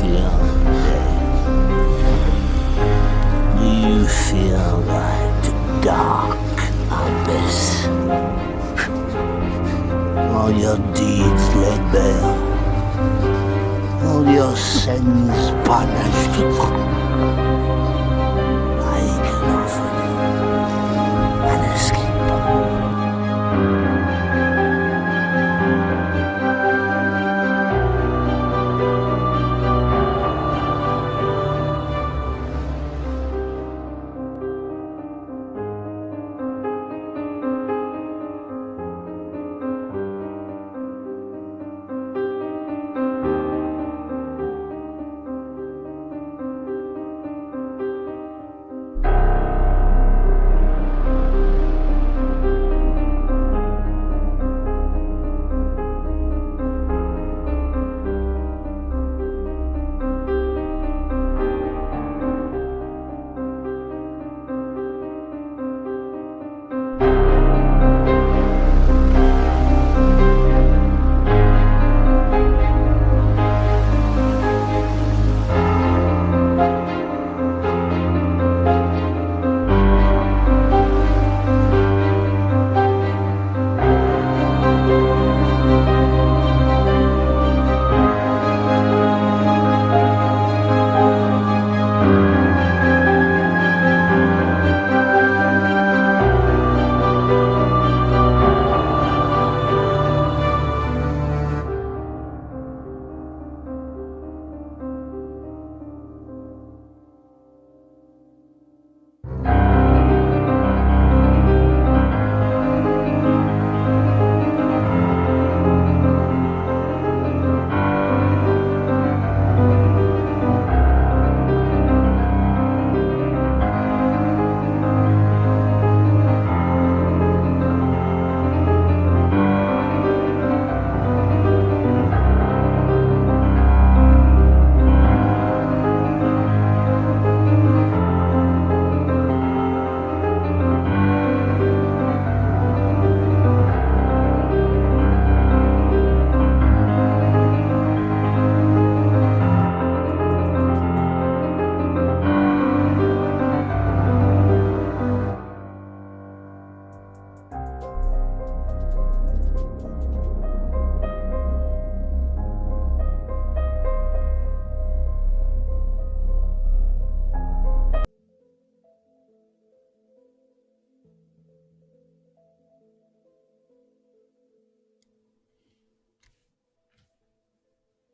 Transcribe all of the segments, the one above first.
feel today? Do you feel that dark abyss? All your deeds laid bare, all your sins punished. I can offer you an escape.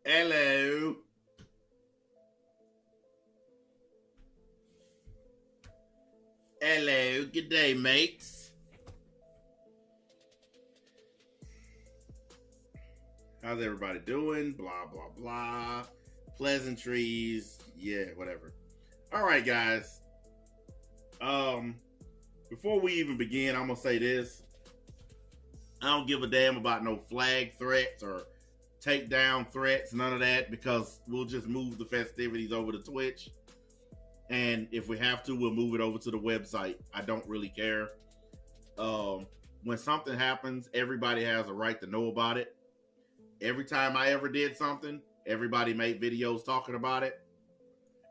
Hello. Hello. Good day, mates. How's everybody doing? Blah, blah, blah. Pleasantries. Yeah, whatever. All right, guys. Before we even begin, I'm going to say this. I don't give a damn about no flag threats or takedown threats, none of that, because we'll just move the festivities over to Twitch. And if we have to, we'll move it over to the website. I don't really care. When something happens, everybody has a right to know about it. Every time I ever did something, everybody made videos talking about it,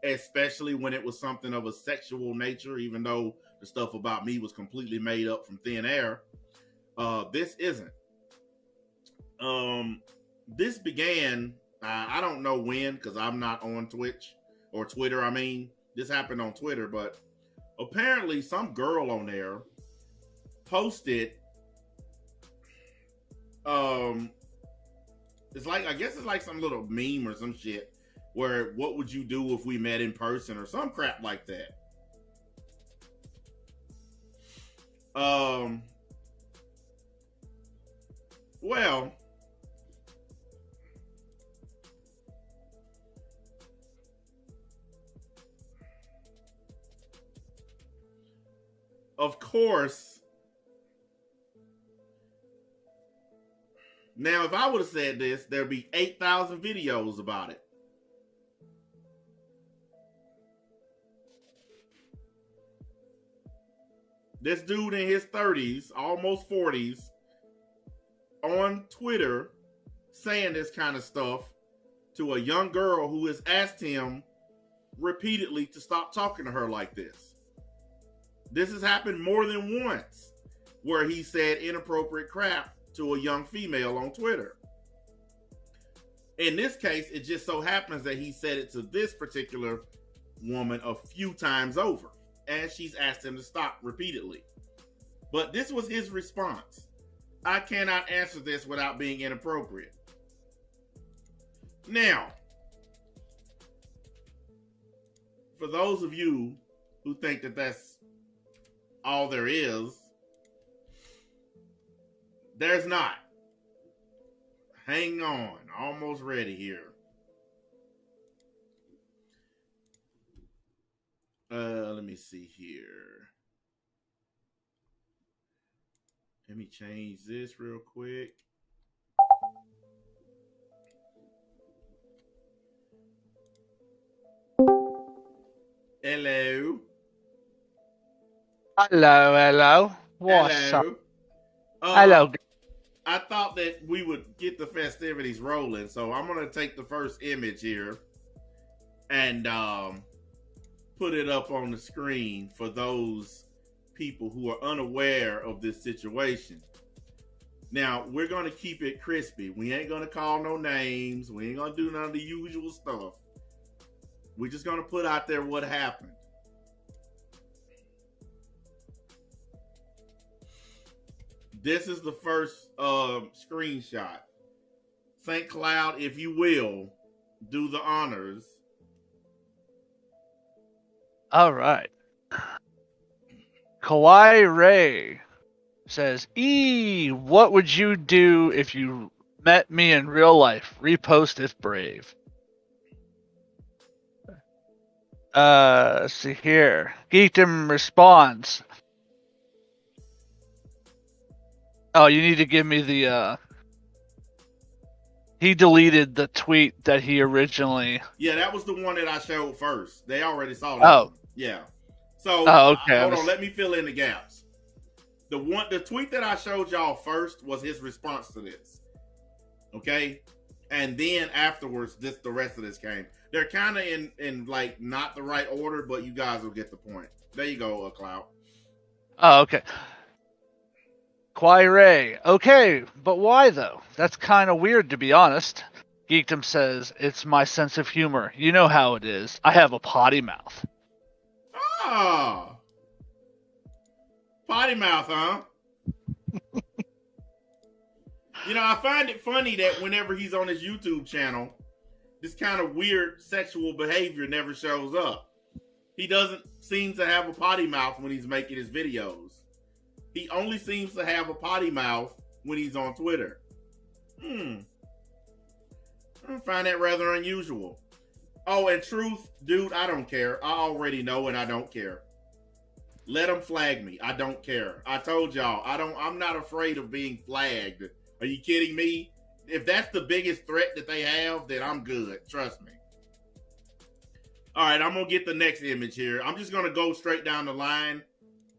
especially when it was something of a sexual nature, even though the stuff about me was completely made up from thin air. This isn't. This began, I don't know when, because I'm not on Twitch or Twitter. I mean, this happened on Twitter, but apparently some girl on there posted, it's like, I guess it's like some little meme or some shit where what would you do if we met in person or some crap like that. Well, of course, now if I would have said this, there'd be 8,000 videos about it. This dude in his 30s, almost 40s, on Twitter saying this kind of stuff to a young girl who has asked him repeatedly to stop talking to her like this. This has happened more than once where he said inappropriate crap to a young female on Twitter. In this case, it just so happens that he said it to this particular woman a few times over, and she's asked him to stop repeatedly. But this was his response. I cannot answer this without being inappropriate. Now, for those of you who think that that's all there is, there's not. Hang on, almost ready here. Let me see here. Let me change this real quick. Hello. Hello. What's up? Hello. Hello. I thought that we would get the festivities rolling, so I'm going to take the first image here and put it up on the screen for those people who are unaware of this situation. Now, we're going to keep it crispy. We ain't going to call no names. We ain't going to do none of the usual stuff. We're just going to put out there what happened. This is the first screenshot. St. Cloud, if you will, do the honors. All right. Kawaii Ray says, what would you do if you met me in real life? Repost if brave. Let's see here. Geekdom responds. Oh, you need to give me the, he deleted the tweet that he originally... Yeah, that was the one that I showed first. They already saw that. Oh. One. Yeah. So, okay. Hold on, let me fill in the gaps. The tweet that I showed y'all first was his response to this. Okay? And then afterwards, the rest of this came. They're kind of in like not the right order, but you guys will get the point. There you go, Cloud. Oh, okay. Kawaii Ray. Okay, but why though? That's kind of weird to be honest. Geekdom says, it's my sense of humor. You know how it is. I have a potty mouth. Ah. Potty mouth, huh? You know, I find it funny that whenever he's on his YouTube channel, this kind of weird sexual behavior never shows up. He doesn't seem to have a potty mouth when he's making his videos. He only seems to have a potty mouth when he's on Twitter. I find that rather unusual. Oh, and truth, dude, I don't care. I already know and I don't care. Let them flag me. I don't care. I told y'all, I'm not afraid of being flagged. Are you kidding me? If that's the biggest threat that they have, then I'm good. Trust me. All right, I'm going to get the next image here. I'm just going to go straight down the line,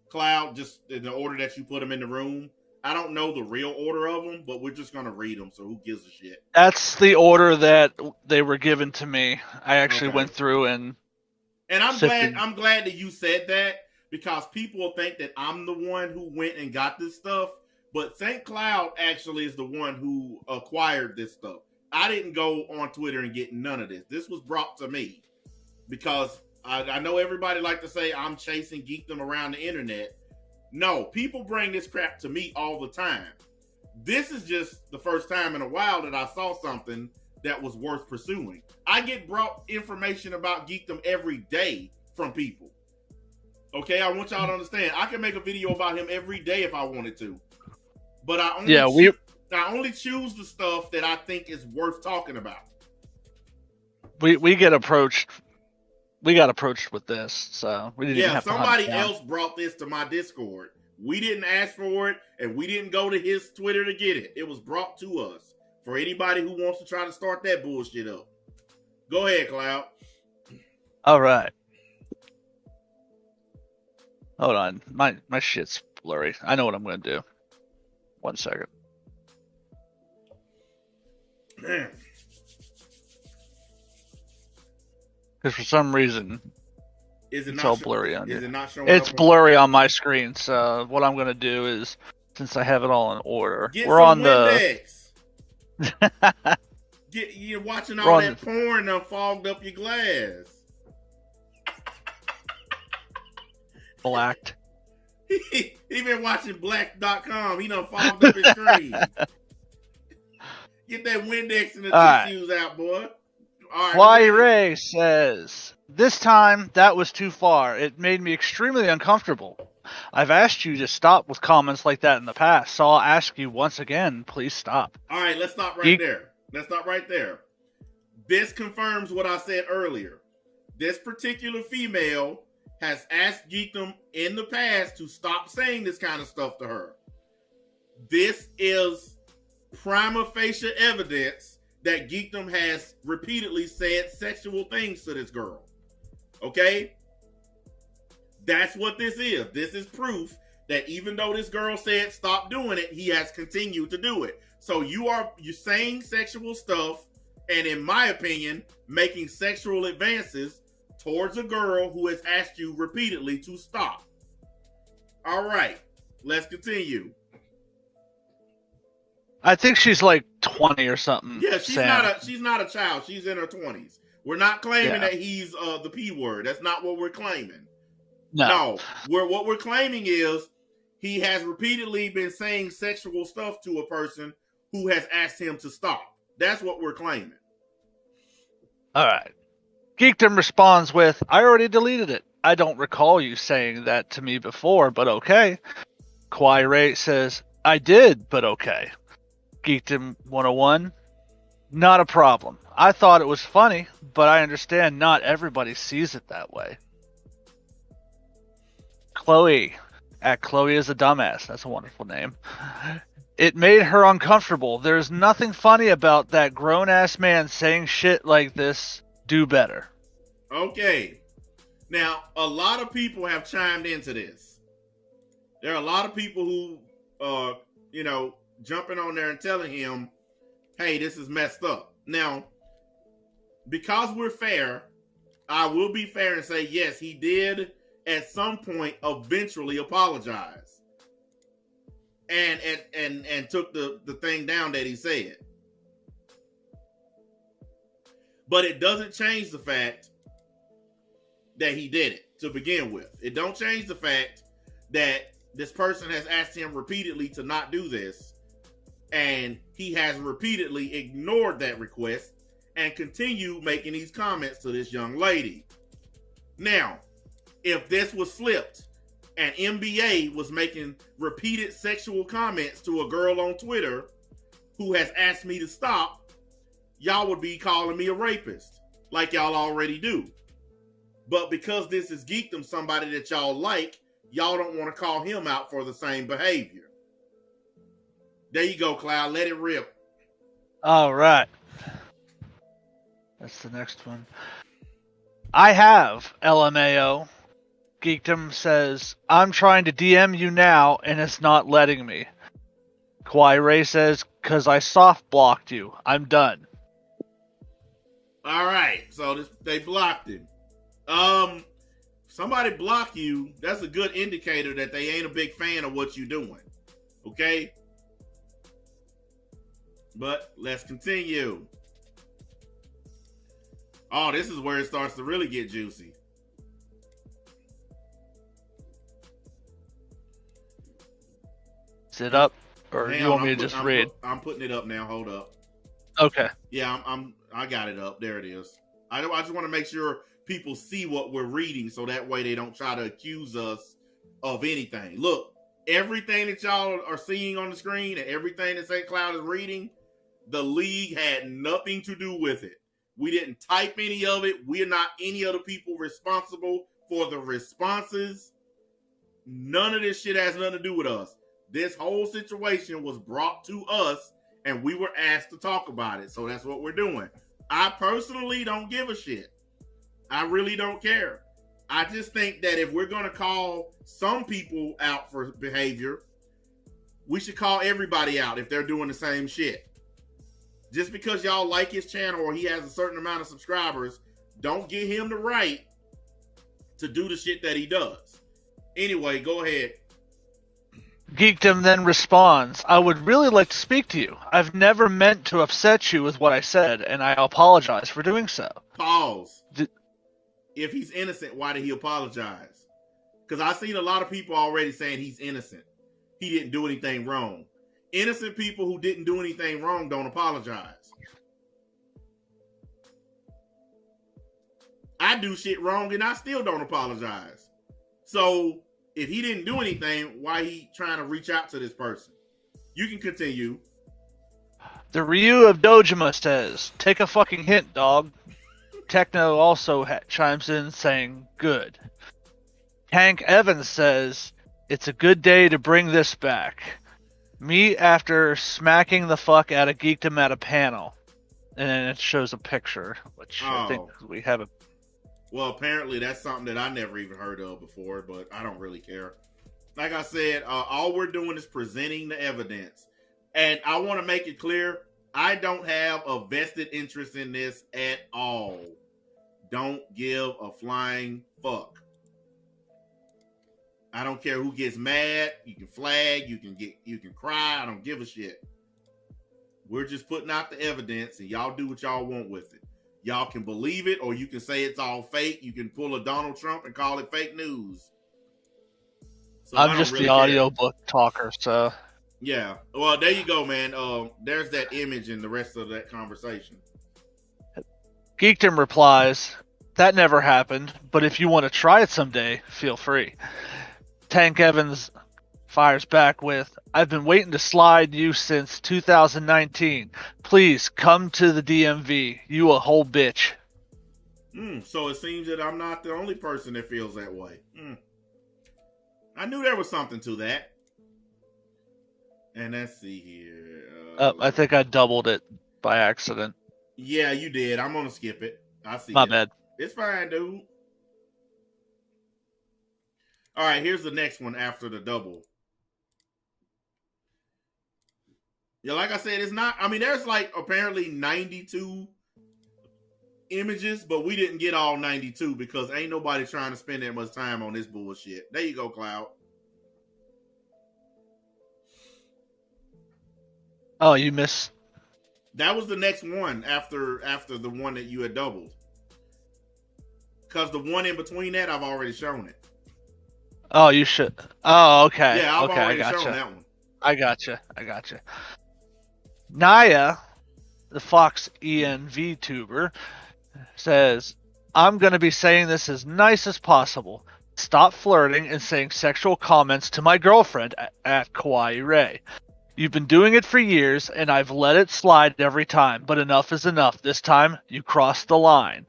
Cloud, just in the order that you put them in the room. I don't know the real order of them, but we're just going to read them, so who gives a shit? That's the order that they were given to me. I actually went through and I'm glad that you said that, because people think that I'm the one who went and got this stuff, but St. Cloud actually is the one who acquired this stuff. I didn't go on Twitter and get none of this. This was brought to me because I know everybody like to say I'm chasing Geekdom around the internet. No, people bring this crap to me all the time. This is just the first time in a while that I saw something that was worth pursuing. I get brought information about Geekdom every day from people. Okay, I want y'all to understand. I can make a video about him every day if I wanted to. But I only choose the stuff that I think is worth talking about. We get approached. We got approached with this, so we didn't even have to hunt somebody it down. else brought this to my Discord. We didn't ask for it, and we didn't go to his Twitter to get it. It was brought to us. For anybody who wants to try to start that bullshit up. Go ahead, Cloud. All right. Hold on. My shit's blurry. I know what I'm going to do. 1 second. Because for some reason, Is it it's not all blurry on Is you. it not showing It's up? blurry on my screen, so what I'm going to do is, since I have it all in order, Get we're some on the... Windex. You're watching all that porn that fogged up your glass. Blacked. He been watching black.com. He done fogged up his screen. Get that Windex and the tissues out, boy. All right. Ray says, this time that was too far. It made me extremely uncomfortable. I've asked you to stop with comments like that in the past, so I'll ask you once again, please stop. All right, let's stop right there. This confirms what I said earlier. This particular female has asked Geekdom in the past to stop saying this kind of stuff to her. This is prima facie evidence that Geekdom has repeatedly said sexual things to this girl. Okay? That's what this is. This is proof that even though this girl said stop doing it, he has continued to do it. So you're saying sexual stuff, and in my opinion, making sexual advances towards a girl who has asked you repeatedly to stop. All right, let's continue. I think she's like 20 or something. Yeah, she's not a child. She's in her 20s. We're not claiming that he's the P word. That's not what we're claiming. No. What we're claiming is he has repeatedly been saying sexual stuff to a person who has asked him to stop. That's what we're claiming. All right. Geekdom responds with, I already deleted it. I don't recall you saying that to me before, but okay. Ray says, I did, but okay. Geekdom101, not a problem. I thought it was funny, but I understand not everybody sees it that way. Chloe, at Chloe is a dumbass. That's a wonderful name. It made her uncomfortable. There's nothing funny about that grown-ass man saying shit like this. Do better. Okay. Now, a lot of people have chimed into this. There are a lot of people who, jumping on there and telling him, hey, this is messed up. Now, because we're fair, I will be fair and say, yes, he did at some point eventually apologize. And took the thing down that he said. But it doesn't change the fact that he did it to begin with. It don't change the fact that this person has asked him repeatedly to not do this, and he has repeatedly ignored that request and continued making these comments to this young lady. Now, if this was flipped and NBA was making repeated sexual comments to a girl on Twitter who has asked me to stop, y'all would be calling me a rapist, like y'all already do. But because this is Geekdom, somebody that y'all like, y'all don't want to call him out for the same behavior. There you go, Cloud. Let it rip. All right. That's the next one. I have LMAO. Geekdom says, I'm trying to DM you now, and it's not letting me. Ray says, because I soft blocked you. I'm done. All right. So they blocked him. Somebody block you, that's a good indicator that they ain't a big fan of what you're doing. Okay? But let's continue. Oh, this is where it starts to really get juicy. Is it up? Or you want me to just read? I'm putting it up now. Hold up. Okay. Yeah, I got it up. There it is. I just want to make sure people see what we're reading so that way they don't try to accuse us of anything. Look, everything that y'all are seeing on the screen and everything that St. Cloud is reading, the league had nothing to do with it. We didn't type any of it. We're not any other people responsible for the responses. None of this shit has nothing to do with us. This whole situation was brought to us and we were asked to talk about it. So that's what we're doing. I personally don't give a shit. I really don't care. I just think that if we're going to call some people out for behavior, we should call everybody out if they're doing the same shit. Just because y'all like his channel or he has a certain amount of subscribers don't give him the right to do the shit that he does. Anyway, go ahead. Geekdom then responds, I would really like to speak to you. I've never meant to upset you with what I said, and I apologize for doing so. Pause. If he's innocent, why did he apologize? Because I've seen a lot of people already saying he's innocent. He didn't do anything wrong. Innocent people who didn't do anything wrong don't apologize. I do shit wrong and I still don't apologize. So if he didn't do anything, why he trying to reach out to this person? You can continue. The Ryu of Dojima says, take a fucking hint, dog. Techno also chimes in saying, good. Hank Evans says, it's a good day to bring this back. Me after smacking the fuck out of Geekdom at a panel. And then it shows a picture, which I think we have a... Well, apparently that's something that I never even heard of before, but I don't really care. Like I said, all we're doing is presenting the evidence. And I want to make it clear, I don't have a vested interest in this at all. Don't give a flying fuck. I don't care who gets mad. You can flag, you can cry. I don't give a shit. We're just putting out the evidence and y'all do what y'all want with it. Y'all can believe it or you can say it's all fake. You can pull a Donald Trump and call it fake news. So I'm just really the audiobook talker, so. Yeah. Well, there you go, man. There's that image in the rest of that conversation. Geekdom replies, that never happened, but if you want to try it someday, feel free. Tank Evans fires back with, I've been waiting to slide you since 2019. Please come to the DMV. You a whole bitch. So it seems that I'm not the only person that feels that way. I knew there was something to that. And let's see here. I think I doubled it by accident. Yeah, you did. I'm going to skip it. I see My it. bad. It's fine, dude. All right, here's the next one after the double. Yeah, like I said, it's not... I mean, there's like apparently 92 images, but we didn't get all 92 because ain't nobody trying to spend that much time on this bullshit. There you go, Cloud. Oh, you missed... That was the next one after the one that you had doubled. Because the one in between that, I've already shown it. Oh, you should... Oh, okay. Yeah, I've okay, already I gotcha. shown that one. I gotcha. Naya, the Fox ENV tuber, says, I'm going to be saying this as nice as possible. Stop flirting and saying sexual comments to my girlfriend at Kawaii Ray. You've been doing it for years, and I've let it slide every time, but enough is enough. This time, you crossed the line.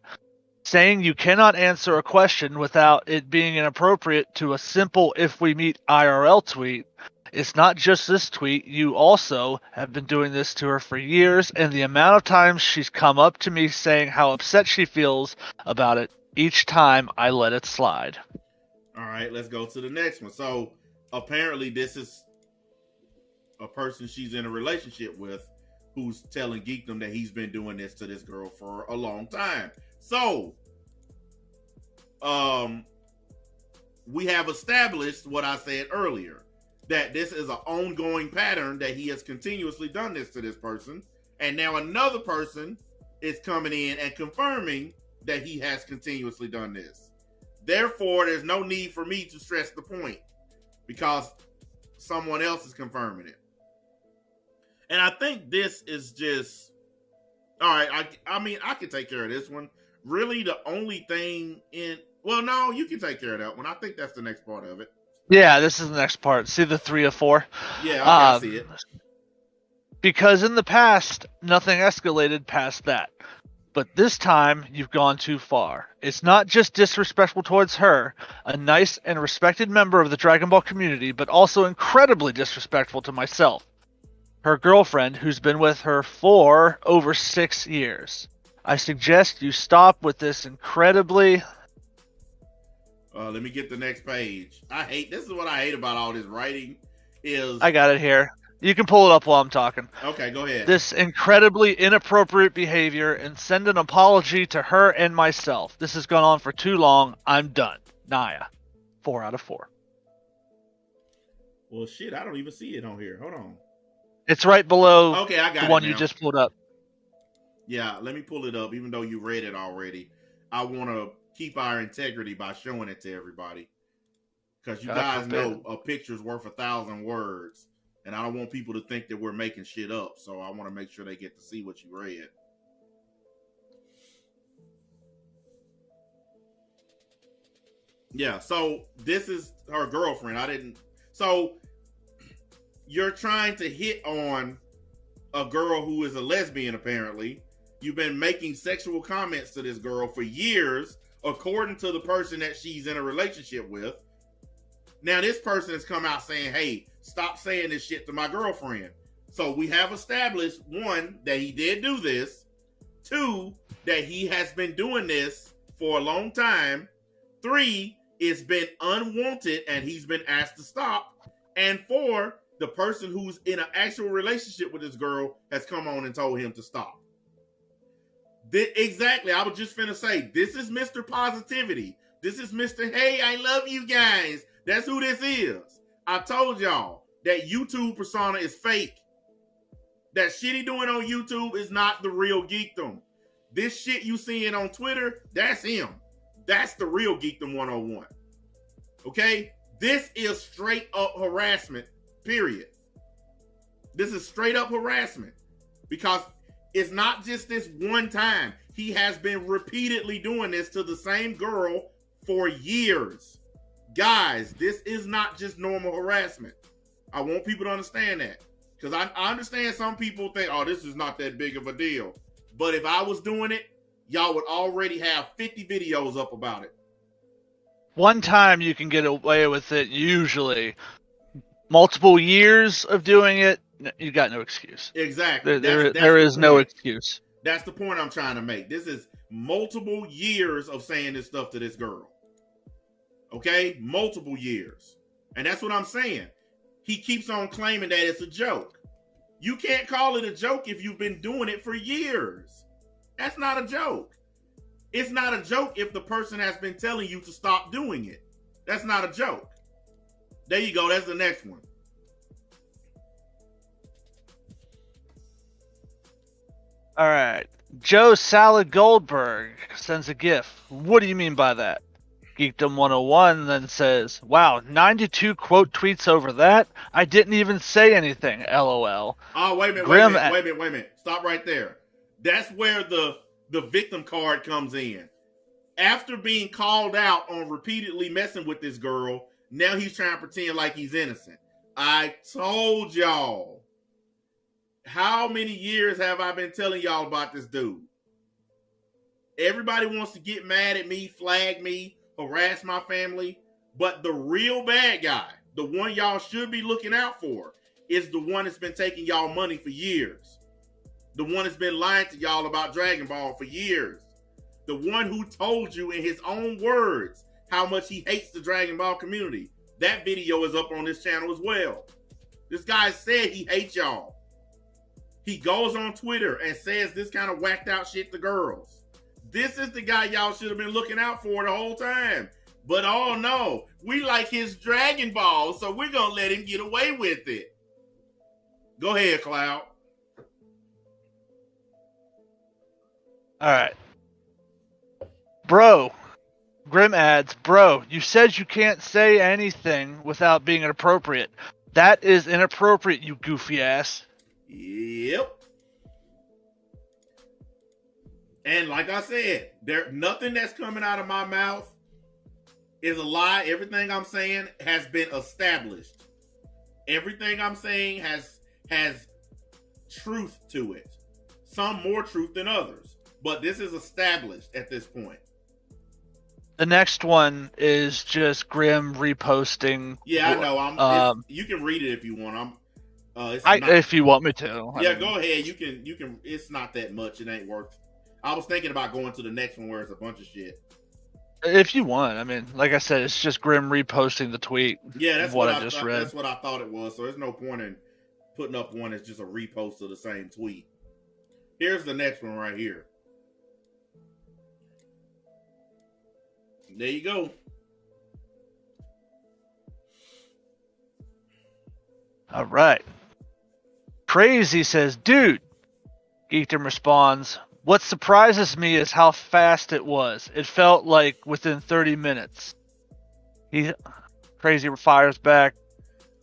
Saying you cannot answer a question without it being inappropriate to a simple if we meet IRL tweet. It's not just this tweet. You also have been doing this to her for years, and the amount of times she's come up to me saying how upset she feels about it each time I let it slide. All right, let's go to the next one. So apparently this is a person she's in a relationship with who's telling Geekdom that he's been doing this to this girl for a long time. So, we have established what I said earlier, that this is an ongoing pattern that he has continuously done this to this person. And now another person is coming in and confirming that he has continuously done this. Therefore, there's no need for me to stress the point because someone else is confirming it. And I think this is just, all right, I mean, I can take care of this one. Really, the only thing in, well, no, you can take care of that one. I think that's the next part of it. Yeah, this is the next part. See the 3 of 4? Yeah, I see it. Because in the past, nothing escalated past that. But this time, you've gone too far. It's not just disrespectful towards her, a nice and respected member of the Dragon Ball community, but also incredibly disrespectful to myself, her girlfriend, who's been with her for over 6 years. I suggest you stop with this incredibly... Let me get the next page. This is what I hate about all this writing is... I got it here. You can pull it up while I'm talking. Okay, go ahead. This incredibly inappropriate behavior and send an apology to her and myself. This has gone on for too long. I'm done. Naya. 4 out of 4. Well, shit, I don't even see it on here. Hold on. It's right below Okay, I got the one it you now. just pulled up. Yeah, let me pull it up. Even though you read it already, I want to keep our integrity by showing it to everybody. Because you guys know a picture's worth 1,000 words. And I don't want people to think that we're making shit up. So I want to make sure they get to see what you read. Yeah, so this is her girlfriend. So you're trying to hit on a girl who is a lesbian, apparently. You've been making sexual comments to this girl for years, according to the person that she's in a relationship with. Now, this person has come out saying, hey, stop saying this shit to my girlfriend. So we have established, 1, that he did do this. 2, that he has been doing this for a long time. 3, it's been unwanted and he's been asked to stop. And 4, the person who's in an actual relationship with this girl has come on and told him to stop. Exactly. I was just finna say, this is Mr. Positivity. This is Mr. Hey, I love you guys. That's who this is. I told y'all that YouTube persona is fake. That shit he doing on YouTube is not the real Geekdom. This shit you seeing on Twitter, that's him. That's the real Geekdom101. Okay? This is straight up harassment, period. This is straight up harassment. Because it's not just this one time. He has been repeatedly doing this to the same girl for years. Guys, this is not just normal harassment. I want people to understand that. Because I understand some people think, oh, this is not that big of a deal. But if I was doing it, y'all would already have 50 videos up about it. One time you can get away with it, usually. Multiple years of doing it, you got no excuse. Exactly. There is no excuse. That's the point I'm trying to make. This is multiple years of saying this stuff to this girl. Okay? Multiple years. And that's what I'm saying. He keeps on claiming that it's a joke. You can't call it a joke if you've been doing it for years. That's not a joke. It's not a joke if the person has been telling you to stop doing it. That's not a joke. There you go. That's the next one. All right. Joe Salad Goldberg sends a GIF. What do you mean by that? Geekdom101 then says, wow, 92 quote tweets over that? I didn't even say anything, LOL. Oh, wait a minute. Stop right there. That's where the victim card comes in. After being called out on repeatedly messing with this girl, now he's trying to pretend like he's innocent. I told y'all. How many years have I been telling y'all about this dude? Everybody wants to get mad at me, flag me, harass my family, but the real bad guy, the one y'all should be looking out for, is the one that's been taking y'all money for years. The one that's been lying to y'all about Dragon Ball for years. The one who told you in his own words how much he hates the Dragon Ball community. That video is up on this channel as well. This guy said he hates y'all. He goes on Twitter and says this kind of whacked out shit to girls. This is the guy y'all should have been looking out for the whole time. But oh no, we like his Dragon Ball, so we're going to let him get away with it. Go ahead, Cloud. All right. Bro, Grim adds, bro, you said you can't say anything without being inappropriate. That is inappropriate, you goofy ass. Yep. And like I said, nothing that's coming out of my mouth is a lie. Everything I'm saying has been established. Everything I'm saying has truth to it. Some more truth than others. But this is established at this point. The next one is just Grim reposting. Yeah, I know. You can read it if you want. If you want me to. Yeah, go ahead. You can. It's not that much. It ain't worth. I was thinking about going to the next one where it's a bunch of shit. If you want, I mean, like I said, it's just Grim reposting the tweet. Yeah, that's what I just read. That's what I thought it was. So there's no point in putting up one that's just a repost of the same tweet. Here's the next one right here. There you go. All right. Crazy says, dude. Geekdom responds, what surprises me is how fast it was. It felt like within 30 minutes. Crazy fires back.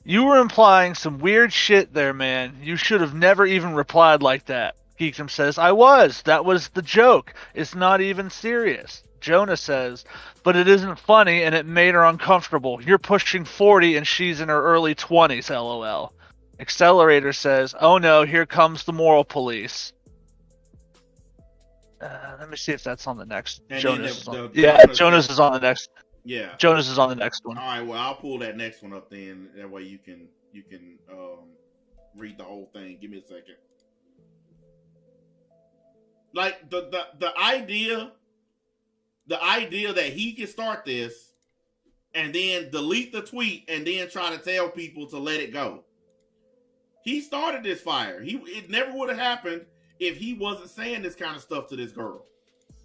You were implying some weird shit there, man. You should have never even replied like that. Geekdom says, I was. That was the joke. It's not even serious. Jonah says, but it isn't funny and it made her uncomfortable. You're pushing 40 and she's in her early 20s, lol. Accelerator says, oh no, here comes the moral police. Let me see if that's on the next. Jonas is on the next. Yeah. Jonas is on the next one. All right, well, I'll pull that next one up then. That way you can read the whole thing. Give me a second. Like the idea that he can start this and then delete the tweet and then try to tell people to let it go. He started this fire. It never would have happened if he wasn't saying this kind of stuff to this girl.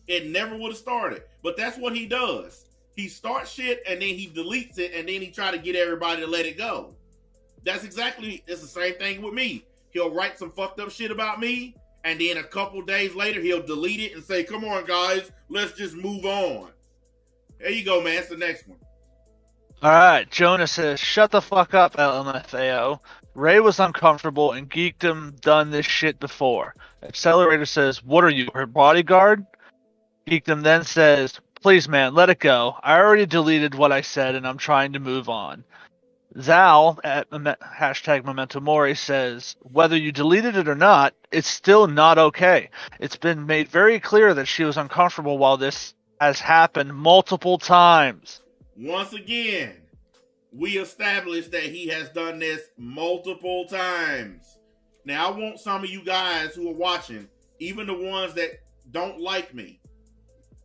It never would have started. But that's what he does. He starts shit and then he deletes it and then he try to get everybody to let it go. It's the same thing with me. He'll write some fucked up shit about me and then a couple days later he'll delete it and say, come on guys, let's just move on. There you go, man. It's the next one. All right. Jonah says, shut the fuck up, LMFAO. Ray was uncomfortable and Geekdom done this shit before. Accelerator says, what are you, her bodyguard? Geekdom then says, please, man, let it go. I already deleted what I said, and I'm trying to move on. Zal, at hashtag Memento Mori, says, whether you deleted it or not, it's still not okay. It's been made very clear that she was uncomfortable while this has happened multiple times. Once again, we established that he has done this multiple times. Now, I want some of you guys who are watching, even the ones that don't like me,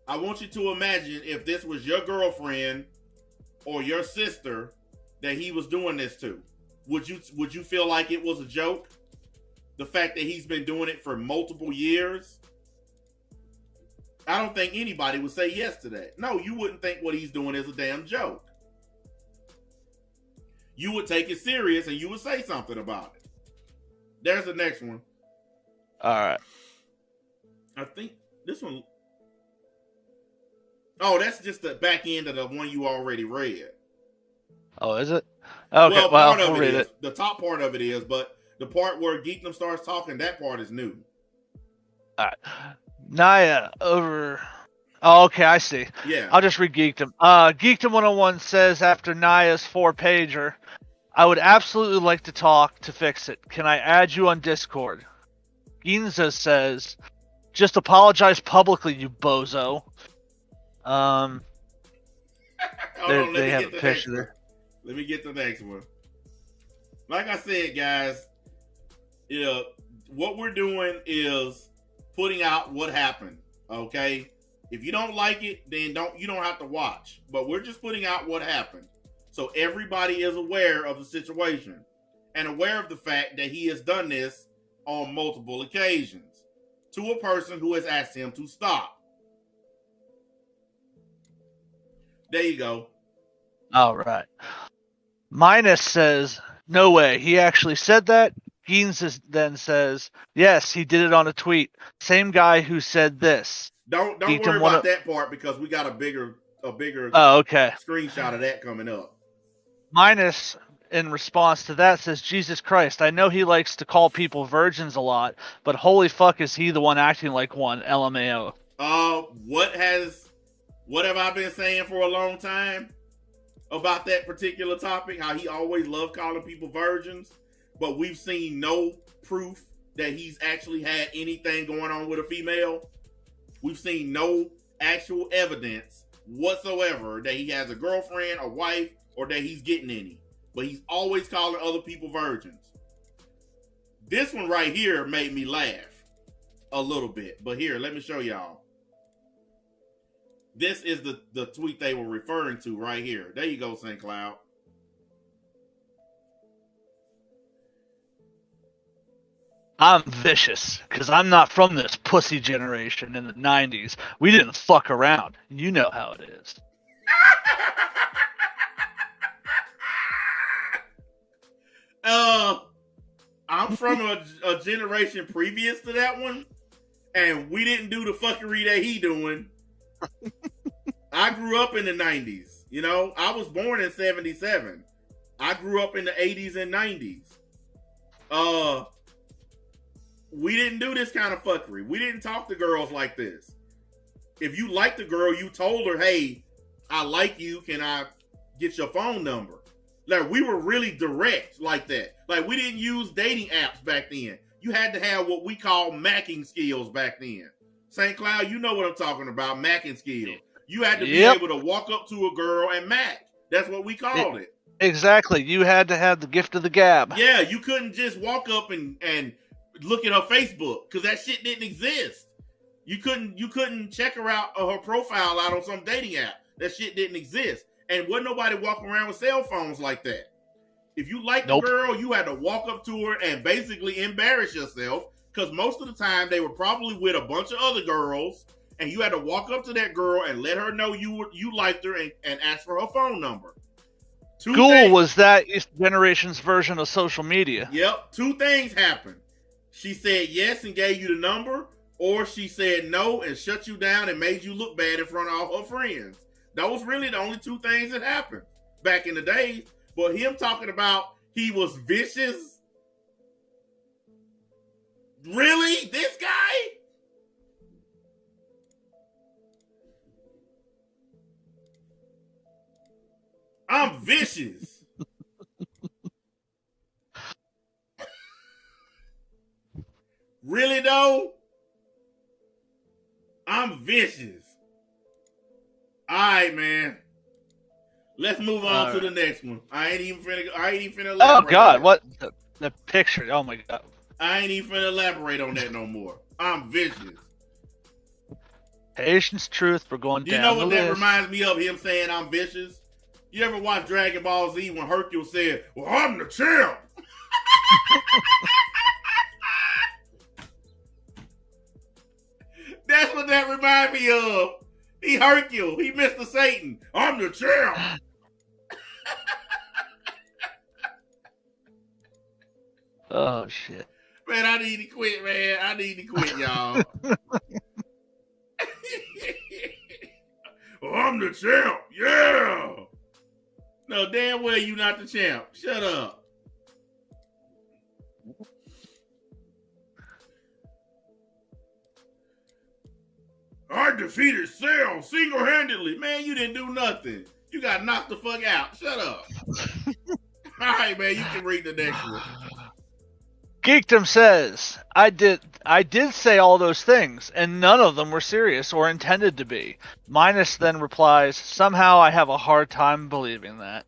I want you to imagine if this was your girlfriend or your sister that he was doing this to. Would you feel like it was a joke? The fact that he's been doing it for multiple years? I don't think anybody would say yes to that. No, you wouldn't think what he's doing is a damn joke. You would take it serious and you would say something about it. There's the next one. All right. I think this one... Oh, that's just the back end of the one you already read. Oh, is it? Okay, well, part of we'll read it. The top part of it is, but the part where Geekdom starts talking, that part is new. All right. Naya over... Oh, okay, I see. Yeah. I'll just read Geekdom. Geekdom101 says after Naya's 4-pager, I would absolutely like to talk to fix it. Can I add you on Discord? Ginza says, just apologize publicly, you bozo. They have a picture there. Let me get the next one. Like I said, guys, what we're doing is putting out what happened. Okay, if you don't like it, then you don't have to watch. But we're just putting out what happened, so everybody is aware of the situation and aware of the fact that he has done this on multiple occasions to a person who has asked him to stop. There you go. All right. Minus says, no way. He actually said that. Geens then says, yes, he did it on a tweet. Same guy who said this. Don't worry about that part because we got a bigger okay. screenshot of that coming up. Minus, in response to that, says, Jesus Christ, I know he likes to call people virgins a lot, but holy fuck is he the one acting like one, LMAO. What have I been saying for a long time about that particular topic? How he always loved calling people virgins, but we've seen no proof that he's actually had anything going on with a female. We've seen no actual evidence whatsoever that he has a girlfriend, a wife, or that he's getting any. But he's always calling other people virgins. This one right here made me laugh a little bit. But here, let me show y'all. This is the tweet they were referring to right here. There you go, St. Cloud. I'm vicious because I'm not from this pussy generation in the 90s. We didn't fuck around. You know how it is. I'm from a generation previous to that one, and we didn't do the fuckery that he doing. I grew up in the 90s. You know, I was born in 77. I grew up in the 80s and 90s. We didn't do this kind of fuckery. We didn't talk to girls like this. If you liked the girl, you told her, hey, I like you. Can I get your phone number? Like, we were really direct like that. Like, we didn't use dating apps back then. You had to have what we call macking skills back then. St. Cloud, you know what I'm talking about, macking skills. You had to be able to walk up to a girl and mack. That's what we called it. Exactly. You had to have the gift of the gab. Yeah, you couldn't just walk up and look at her Facebook because that shit didn't exist. You couldn't check her out or her profile out on some dating app. That shit didn't exist. And wasn't nobody walking around with cell phones like that. If you liked the girl, you had to walk up to her and basically embarrass yourself because most of the time they were probably with a bunch of other girls, and you had to walk up to that girl and let her know you liked her and ask for her phone number. School was that generation's version of social media. Yep. 2 things happened. She said yes and gave you the number, or she said no and shut you down and made you look bad in front of all her friends. That was really the only 2 things that happened back in the day. But him talking about he was vicious. Really? This guy? I'm vicious. Really though? I'm vicious. Alright, man. Let's move on to the next one. I ain't even finna elaborate. Oh God, what the picture? Oh my God. I ain't even finna elaborate on that no more. I'm vicious. Patience, truth, we're going down. You know what that list. reminds me of, him saying I'm vicious? You ever watch Dragon Ball Z when Hercule said, well, I'm the champ? That's what that reminds me of. He Hercule. He Mr. Satan. I'm the champ. Oh, shit. Man, I need to quit, man. I need to quit, y'all. I'm the champ. Yeah. No, damn well you not the champ. Shut up. I defeated Cell single-handedly. Man, you didn't do nothing. You got knocked the fuck out. Shut up. All right, man, you can read the next one. Geekdom says, I did say all those things, and none of them were serious or intended to be. Minus then replies, somehow I have a hard time believing that.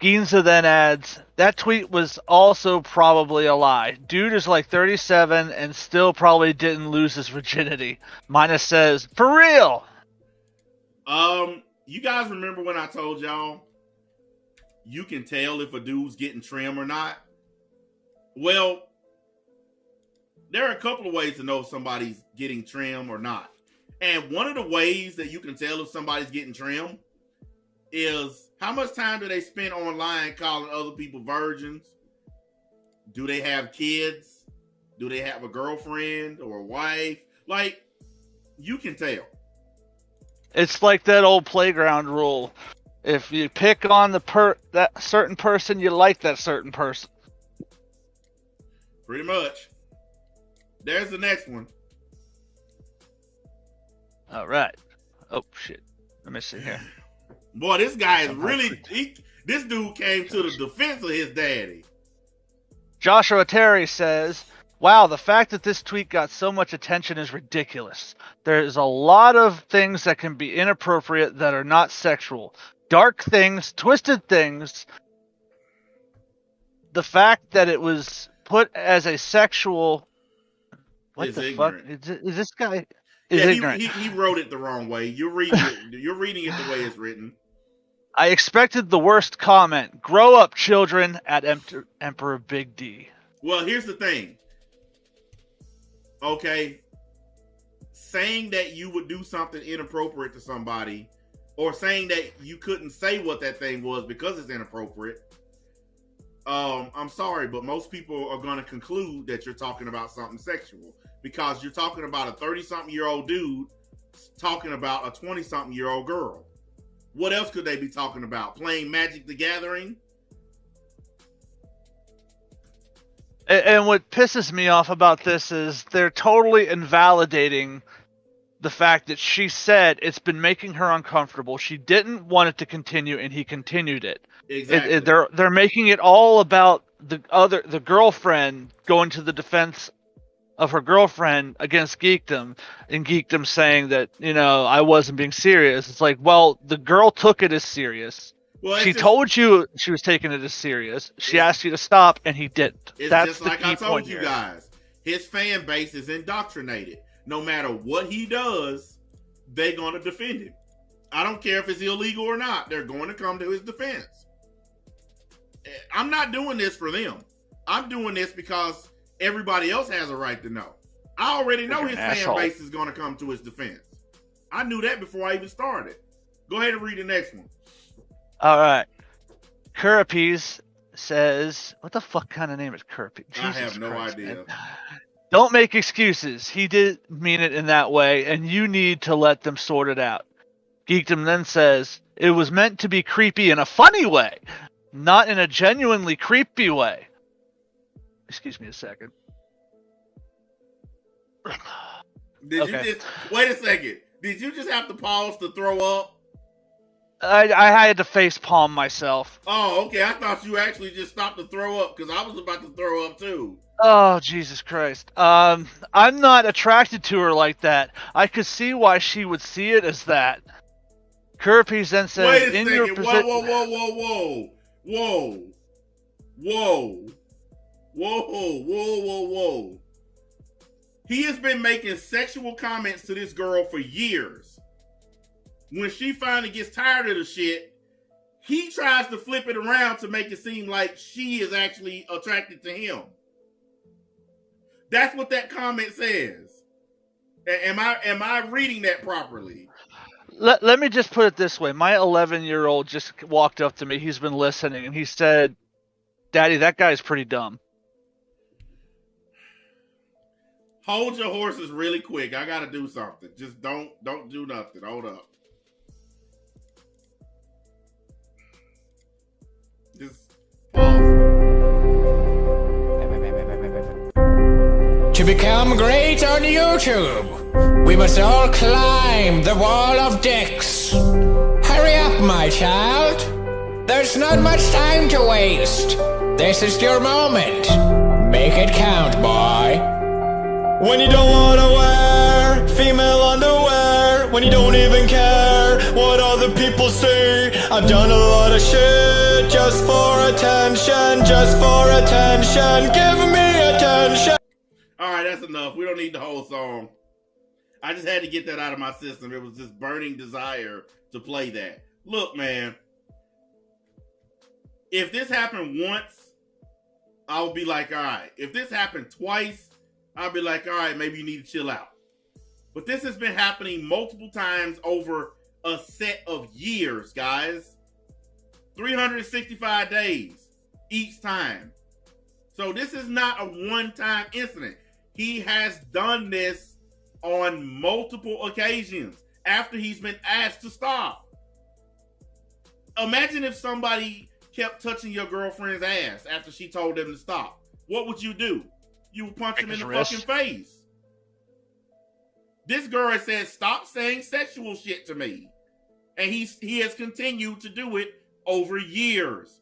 Ginza then adds, that tweet was also probably a lie. Dude is like 37 and still probably didn't lose his virginity. Minus says, for real! You guys remember when I told y'all you can tell if a dude's getting trim or not? Well, there are a couple of ways to know if somebody's getting trim or not. And one of the ways that you can tell if somebody's getting trim is how much time do they spend online calling other people virgins? Do they have kids? Do they have a girlfriend or a wife? Like, you can tell. It's like that old playground rule. If you pick on that certain person, you like that certain person. Pretty much. There's the next one. All right. Oh, shit. Let me see here. Boy, this guy is really... This dude came to the defense of his daddy. Joshua Terry says, wow, the fact that this tweet got so much attention is ridiculous. There's a lot of things that can be inappropriate that are not sexual. Dark things, twisted things. The fact that it was put as a sexual... What It's the ignorant. fuck? Is this guy... Is Yeah, ignorant. he wrote it the wrong way. You're reading it the way it's written. I expected the worst comment. Grow up, children, at Emperor Big D. Well, here's the thing. Okay, saying that you would do something inappropriate to somebody, or saying that you couldn't say what that thing was because it's inappropriate. I'm sorry, but most people are going to conclude that you're talking about something sexual because you're talking about a 30-something-year-old dude talking about a 20-something-year-old girl. What else could they be talking about? Playing Magic the Gathering? And what pisses me off about this is they're totally invalidating the fact that she said it's been making her uncomfortable. She didn't want it to continue, and he continued it. Exactly. They're making it all about the girlfriend going to the defense of her girlfriend against Geekdom, and Geekdom saying that, I wasn't being serious. It's like, well, the girl took it as serious. Well, she told you she was taking it as serious. She asked you to stop, and he didn't. That's just like I told you guys. His fan base is indoctrinated. No matter what he does, they're going to defend him. I don't care if it's illegal or not. They're going to come to his defense. I'm not doing this for them. I'm doing this because everybody else has a right to know. I already know his fan base is going to come to his defense. I knew that before I even started. Go ahead and read the next one. All right. Curapes says, what the fuck kind of name is Curapes? I have no idea. Man. Don't make excuses. He didn't mean it in that way, and you need to let them sort it out. Geekdom then says, it was meant to be creepy in a funny way, not in a genuinely creepy way. Excuse me a second. You just wait a second? Did you just have to pause to throw up? I had to face palm myself. Oh, okay. I thought you actually just stopped to throw up because I was about to throw up too. Oh, Jesus Christ. I'm not attracted to her like that. I could see why she would see it as that. Curapes then says, wait a second. Whoa. He has been making sexual comments to this girl for years. When she finally gets tired of the shit, he tries to flip it around to make it seem like she is actually attracted to him. That's what that comment says. Am I reading that properly? Let me just put it this way. My 11-year-old just walked up to me. He's been listening, and he said, Daddy, that guy's pretty dumb. Hold your horses really quick. I got to do something. Just don't do nothing. Hold up. Just pause. To become great on YouTube, we must all climb the wall of dicks. Hurry up, my child. There's not much time to waste. This is your moment. Make it count, boy. When you don't wanna wear female underwear, when you don't even care what other people say. I've done a lot of shit just for attention, give me attention. Alright, that's enough. We don't need the whole song. I just had to get that out of my system. It was just burning desire to play that. Look, man. If this happened once, I would be like, alright. If this happened twice, I'll be like, all right, maybe you need to chill out. But this has been happening multiple times over a set of years, guys. 365 days each time. So this is not a one-time incident. He has done this on multiple occasions after he's been asked to stop. Imagine if somebody kept touching your girlfriend's ass after she told them to stop. What would you do? You would punch him in the fucking face. This girl has said, stop saying sexual shit to me. And he has continued to do it over years.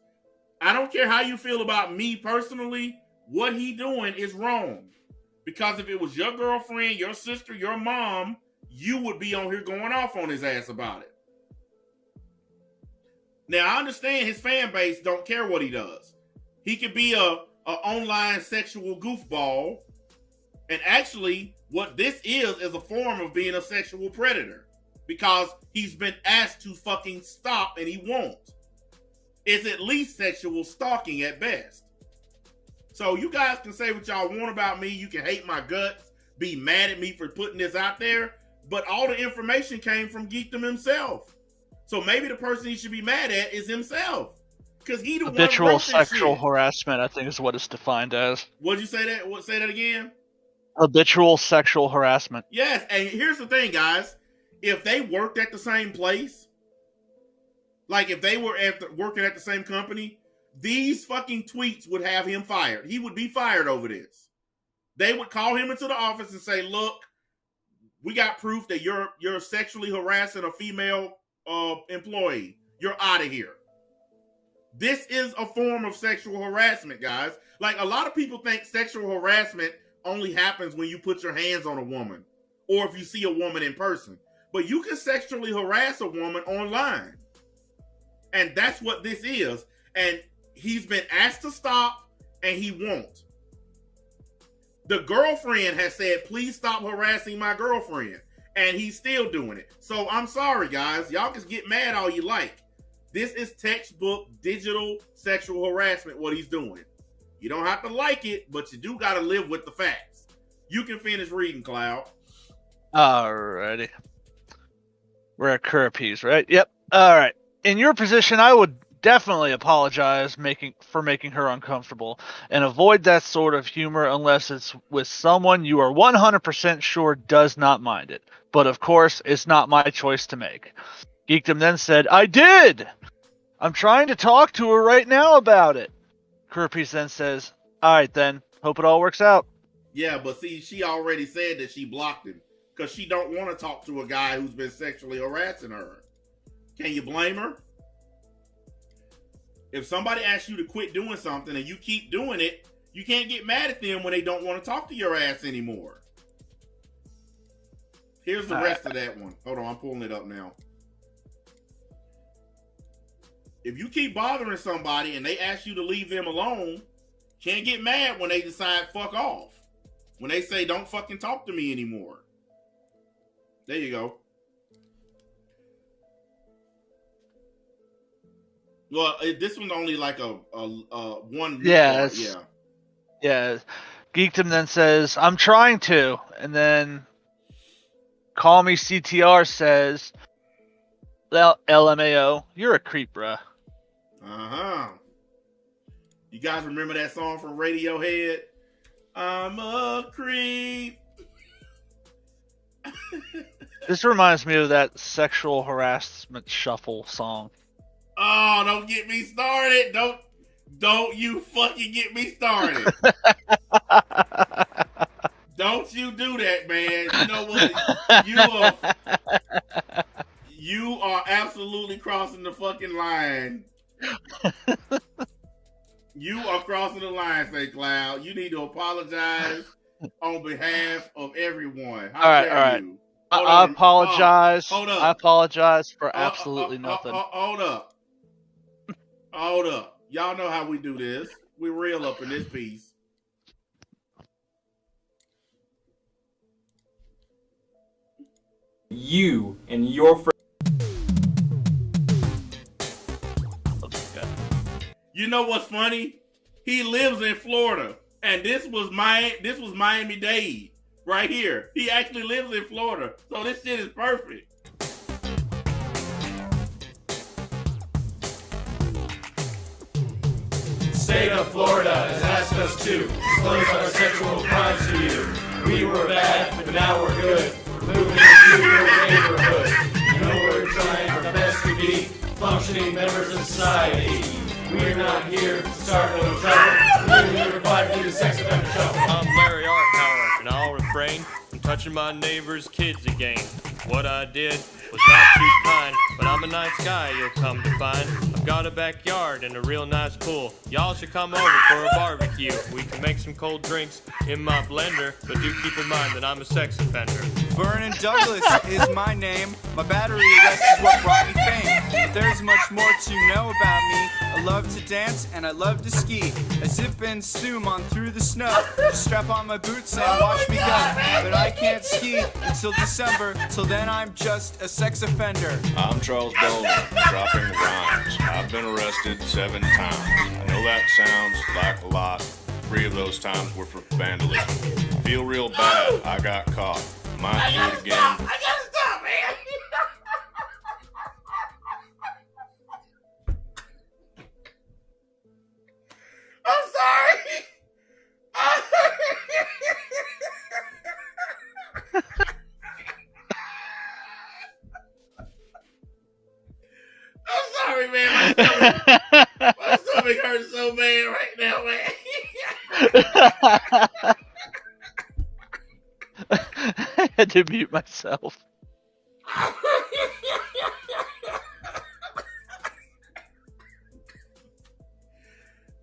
I don't care how you feel about me personally. What he doing is wrong. Because if it was your girlfriend, your sister, your mom, you would be on here going off on his ass about it. Now, I understand his fan base don't care what he does. He could be a online sexual goofball. And actually, what this is a form of being a sexual predator. Because he's been asked to fucking stop and he won't. It's at least sexual stalking at best. So you guys can say what y'all want about me. You can hate my guts, be mad at me for putting this out there, but all the information came from Geekdom himself. So maybe the person he should be mad at is himself. Because he the habitual one wrote this sexual shit. harassment, I think, is what it's defined as. What'd you say that? Say that again? Habitual sexual harassment. Yes, and here's the thing, guys. If they worked at the same place, like if they were working at the same company, these fucking tweets would have him fired. He would be fired over this. They would call him into the office and say, look, we got proof that you're sexually harassing a female employee. You're out of here. This is a form of sexual harassment, guys. Like, a lot of people think sexual harassment only happens when you put your hands on a woman or if you see a woman in person. But you can sexually harass a woman online. And that's what this is. And he's been asked to stop, and he won't. The girlfriend has said, please stop harassing my girlfriend. And he's still doing it. So I'm sorry, guys. Y'all can get mad all you like. This is textbook digital sexual harassment, what he's doing. You don't have to like it, but you do got to live with the facts. You can finish reading, Cloud. Alrighty. We're at Curpies, right? Yep. Alright. In your position, I would definitely apologize for making her uncomfortable and avoid that sort of humor unless it's with someone you are 100% sure does not mind it. But of course, it's not my choice to make. Geekdom then said, I did! I'm trying to talk to her right now about it. Curpies then says, alright then, hope it all works out. Yeah, but see, she already said that she blocked him because she don't want to talk to a guy who's been sexually harassing her. Can you blame her? If somebody asks you to quit doing something and you keep doing it, you can't get mad at them when they don't want to talk to your ass anymore. Here's the rest of that one. Hold on, I'm pulling it up now. If you keep bothering somebody and they ask you to leave them alone, can't get mad when they decide fuck off. When they say don't fucking talk to me anymore. There you go. Well, this one's only like a one. Yeah, yeah. Yeah. Geekdom then says, I'm trying to. And then Call Me CTR says, well, LMAO, you're a creep, bruh. Uh-huh. You guys remember that song from Radiohead? I'm a creep. This reminds me of that sexual harassment shuffle song. Oh, don't get me started. Don't you fucking get me started. Don't you do that, man. You know what? You are absolutely crossing the fucking line. You are crossing the line, St. Cloud. You need to apologize on behalf of everyone. How dare you? I apologize. Hold up. I apologize for absolutely nothing. Hold up. Hold up. Y'all know how we do this. We reel up in this piece. You and your friends. You know what's funny? He lives in Florida, and this was Miami-Dade right here. He actually lives in Florida, so this shit is perfect. State of Florida has asked us to disclose our sexual crimes to you. We were bad, but now we're good. We're moving into your neighborhood. You know we're trying our best to be functioning members of society. We're not here to start no trouble. We're here to provide you the sex offender show. I'm Larry Arthauer, and I'll refrain from touching my neighbor's kids again. What I did was not too kind, but I'm a nice guy, you'll come to find. I've got a backyard and a real nice pool. Y'all should come over for a barbecue. We can make some cold drinks in my blender, but do keep in mind that I'm a sex offender. Vernon Douglas is my name. My battery arrest is what brought me fame. But there's much more to know about me. I love to dance and I love to ski. I zip and zoom on through the snow. Just strap on my boots and watch me go. But I can't ski until December. Till then I'm just a sex offender. I'm Charles Bowling, dropping rhymes. I've been arrested 7 times. I know that sounds like a lot. 3 of those times were for vandalism. Feel real bad. I got caught. Might do it again. I gotta stop, man. I'm sorry. I'm sorry, man. My stomach hurts so bad right now, man. I had to mute myself.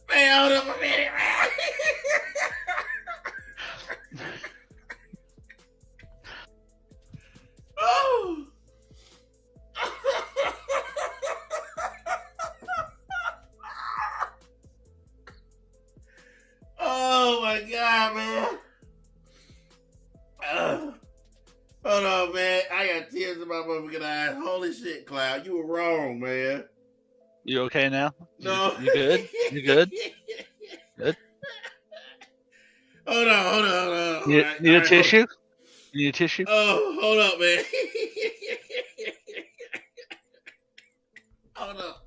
Man, hold up a minute, man. Oh. Oh my God, man. Hold on, man. I got tears in my motherfucking eyes. Holy shit, Cloud. You were wrong, man. You okay now? No. You good? You good? Good? Hold on. Need a All right, tissue? You need a tissue? Oh, hold up, man. Hold up.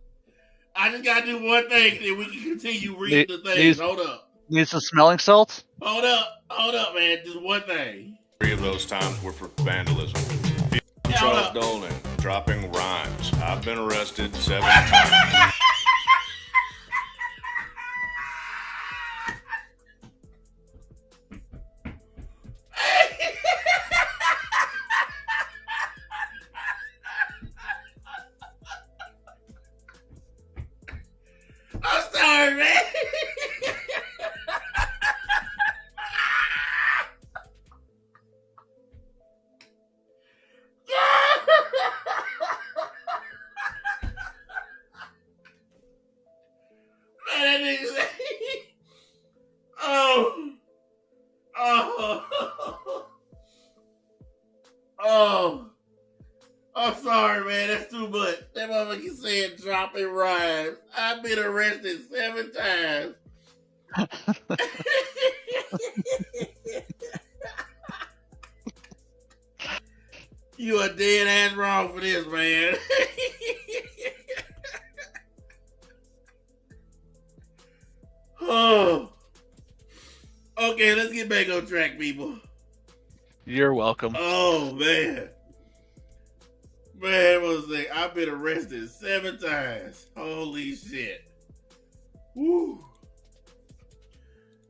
I just gotta do one thing, then we can continue reading the things. Hold up. Need some smelling salts? Hold up, man. Just one thing. 3 of those times were for vandalism. Yeah, hold Charles up. Dolan, dropping rhymes. I've been arrested 7 times. I'm sorry, man. Man, that nigga said, oh. I'm sorry, man. That's too much. That motherfucker said dropping rhymes. I've been arrested 7 times. You are dead ass wrong for this, man. Oh. Okay, let's get back on track, people. You're welcome. Oh, man. Man, what was that? I've been arrested 7 times. Holy shit. Woo.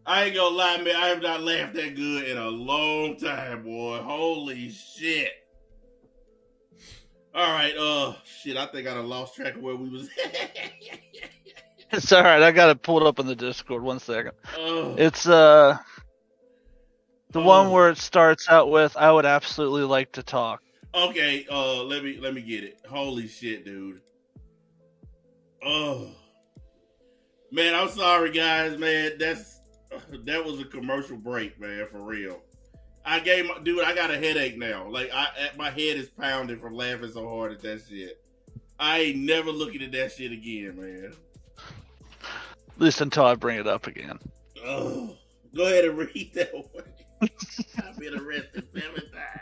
I ain't gonna lie, man. I have not laughed that good in a long time, boy. Holy shit. Alright, shit, I think I done lost track of where we was at. It's alright, I got it pulled up in the Discord. 1 second. Oh. It's the one where it starts out with, I would absolutely like to talk. Okay, let me get it. Holy shit, dude. Oh. Man, I'm sorry, guys, man. That was a commercial break, man, for real. I got a headache now. Like, my head is pounding from laughing so hard at that shit. I ain't never looking at that shit again, man. At least until I bring it up again. Oh. Go ahead and read that one. I've been arrested 7 times.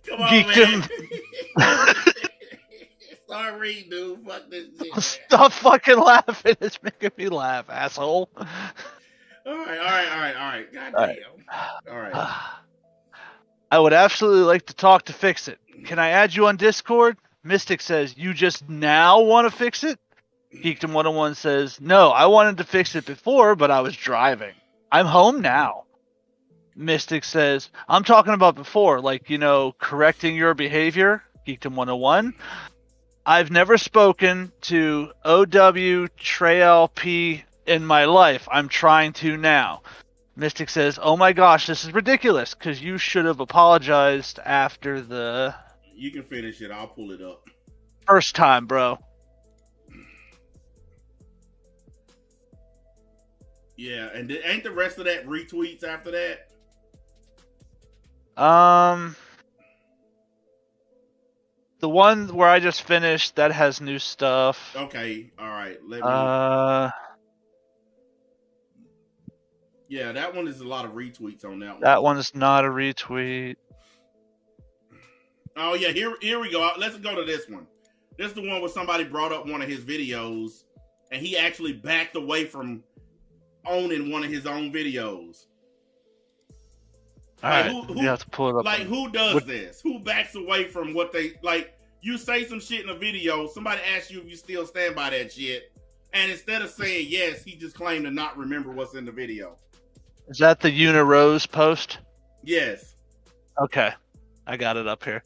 Come on, Geekdom. man. Start reading, dude. Fuck this shit, man. Stop fucking laughing. It's making me laugh, asshole. All right. Goddamn. All right. I would absolutely like to talk to fix it. Can I add you on Discord? Mystic says, you just now want to fix it? Geekdom101 says, no, I wanted to fix it before, but I was driving. I'm home now. Mystic says, I'm talking about before, like, correcting your behavior. Geekdom101. I've never spoken to OW Trail P in my life. I'm trying to now. Mystic says, oh my gosh, this is ridiculous, because you should have apologized after the... You can finish it. I'll pull it up. First time, bro. Yeah, and ain't the rest of that retweets after that? The one where I just finished, that has new stuff. Okay, all right. Let me. Yeah, that one is a lot of retweets on that one. That one is not a retweet. Oh yeah, here we go. Let's go to this one. This is the one where somebody brought up one of his videos, and he actually backed away from owning one of his own videos. All like, right, you have to pull it up. Like, who does this? Who backs away from what they like? You say some shit in a video, somebody asks you if you still stand by that shit, and instead of saying yes, he just claimed to not remember what's in the video. Is that the Unirose post? Yes. Okay, I got it up here.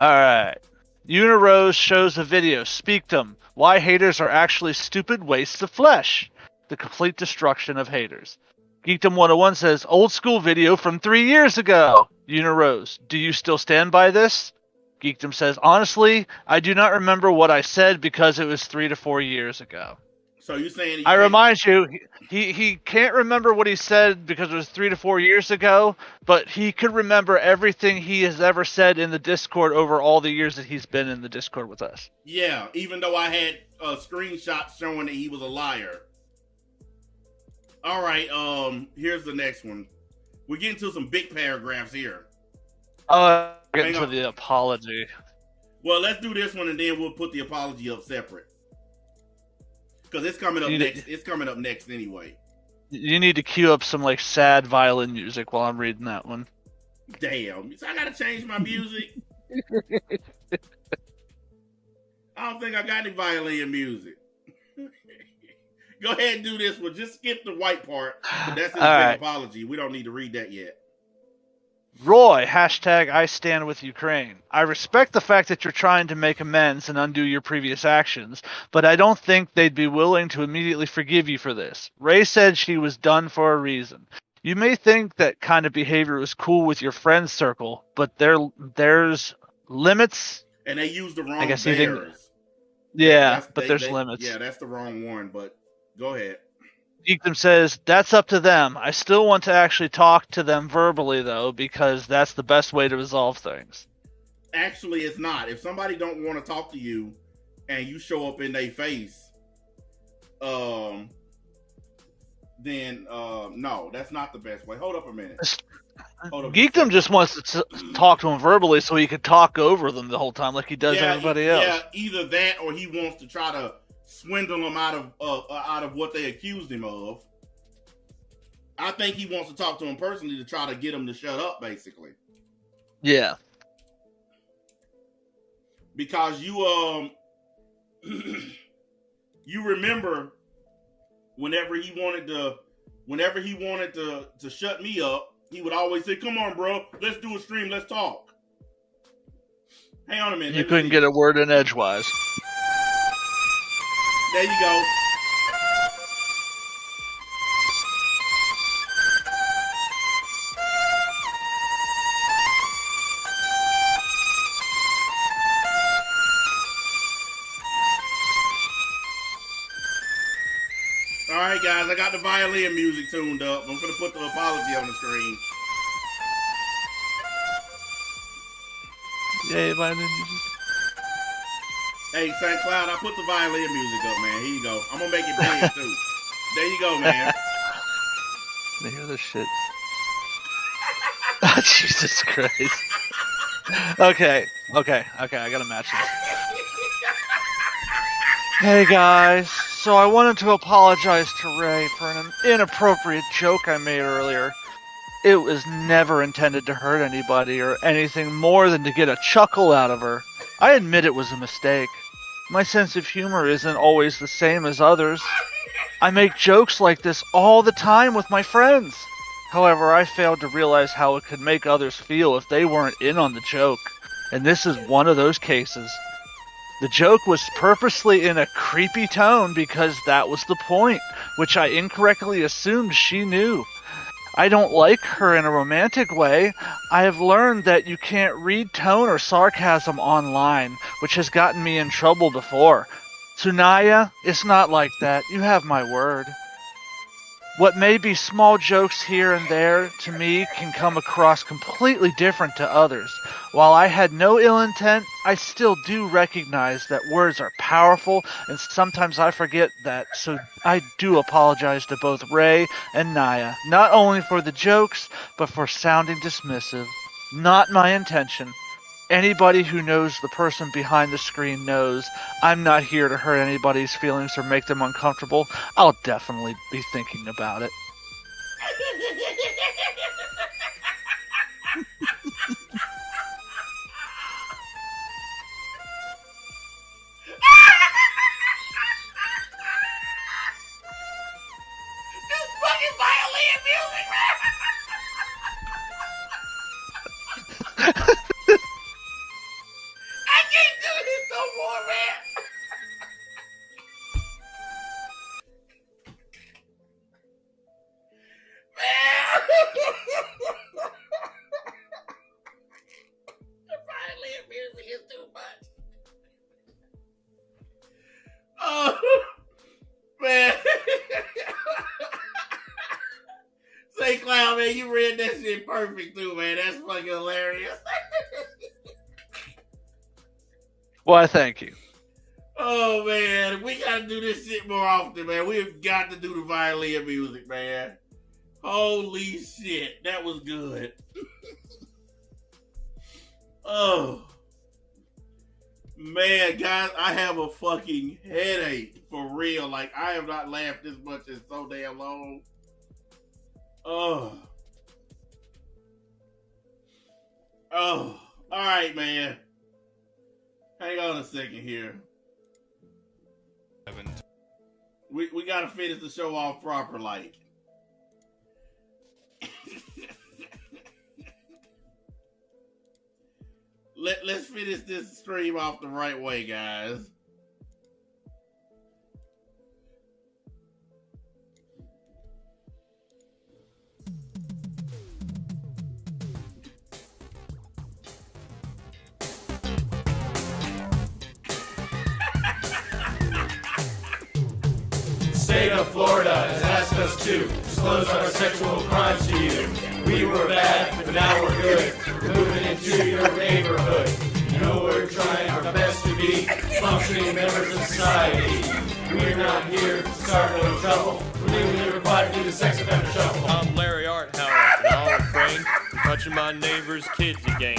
All right. Unirose shows a video, Speakdom, why haters are actually stupid wastes of flesh. The complete destruction of haters. Geekdom101 says, old school video from 3 years ago. Unirose, do you still stand by this? Geekdom says, honestly, I do not remember what I said because it was 3 to 4 years ago. So you're saying I remind you, he can't remember what he said because it was 3 to 4 years ago, but he could remember everything he has ever said in the Discord over all the years that he's been in the Discord with us. Yeah, even though I had screenshots showing that he was a liar. All right, here's the next one. We're getting to some big paragraphs here. Get into the apology. Well, let's do this one and then we'll put the apology up separate. Because it's coming up next. It's coming up next anyway. You need to cue up some like sad violin music while I'm reading that one. Damn, so I gotta change my music. I don't think I got any violin music. Go ahead and do this one. Just skip the white part. But that's his big apology. We don't need to read that yet. Roy, hashtag I stand with Ukraine. I respect the fact that you're trying to make amends and undo your previous actions, but I don't think they'd be willing to immediately forgive you for this. Ray said she was done for a reason. You may think that kind of behavior was cool with your friend circle, but there's limits. And they used the wrong I guess bears. Yeah, but there's limits. Yeah, that's the wrong one, but go ahead. Geekdom says, that's up to them. I still want to actually talk to them verbally, though, because that's the best way to resolve things. Actually, it's not. If somebody don't want to talk to you and you show up in their face, then no, that's not the best way. Hold up a minute. Geekdom just wants to talk to him verbally so he could talk over them the whole time like he does everybody else. Yeah, either that or he wants to try to swindle them out of what they accused him of. I think he wants to talk to him personally to try to get him to shut up, basically. Yeah. Because you you remember whenever he wanted to shut me up, he would always say, "Come on, bro, let's do a stream, let's talk." Hang on a minute. You couldn't get a word in edgewise. There you go. All right, guys, I got the violin music tuned up. I'm going to put the apology on the screen. Yay, violin music. Hey, St. Cloud, I put the violin music up, man. Here you go. I'm going to make it big, too. There you go, man. I hear this shit. Jesus Christ. Okay, I gotta match this. Hey, guys. So I wanted to apologize to Ray for an inappropriate joke I made earlier. It was never intended to hurt anybody or anything more than to get a chuckle out of her. I admit it was a mistake. My sense of humor isn't always the same as others. I make jokes like this all the time with my friends. However, I failed to realize how it could make others feel if they weren't in on the joke. And this is one of those cases. The joke was purposely in a creepy tone because that was the point, which I incorrectly assumed she knew. I don't like her in a romantic way. I have learned that you can't read tone or sarcasm online, which has gotten me in trouble before. Tsunaya, it's not like that. You have my word. What may be small jokes here and there to me can come across completely different to others. While I had no ill intent, I still do recognize that words are powerful, and sometimes I forget that, so I do apologize to both Ray and Naya, not only for the jokes, but for sounding dismissive. Not my intention. Anybody who knows the person behind the screen knows I'm not here to hurt anybody's feelings or make them uncomfortable. I'll definitely be thinking about it. This fucking violin music, man! I can't do this no more, man! The violin music is too much. Oh, man. Say, Cloud, man, you read that shit perfect, too, man. That's fucking hilarious. Why, thank you. Oh, man. We gotta do this shit more often, man. We've got to do the violin music, man. Holy shit. That was good. Oh. Man, guys, I have a fucking headache. For real. Like, I have not laughed this much in so damn long. Oh. Oh. Alright, man. Hang on a second here. We gotta finish the show off proper, like. Let's finish this stream off the right way, guys. State of Florida has asked us to disclose our sexual crimes to you. We were bad, but now we're good. We're moving into your neighborhood. You know we're trying our best to be functioning members of society. We're not here to start no trouble. We're legally required to do the sex offender shuffle. I'm Larry Arthauer, and I'll refrain from touching my neighbor's kids again.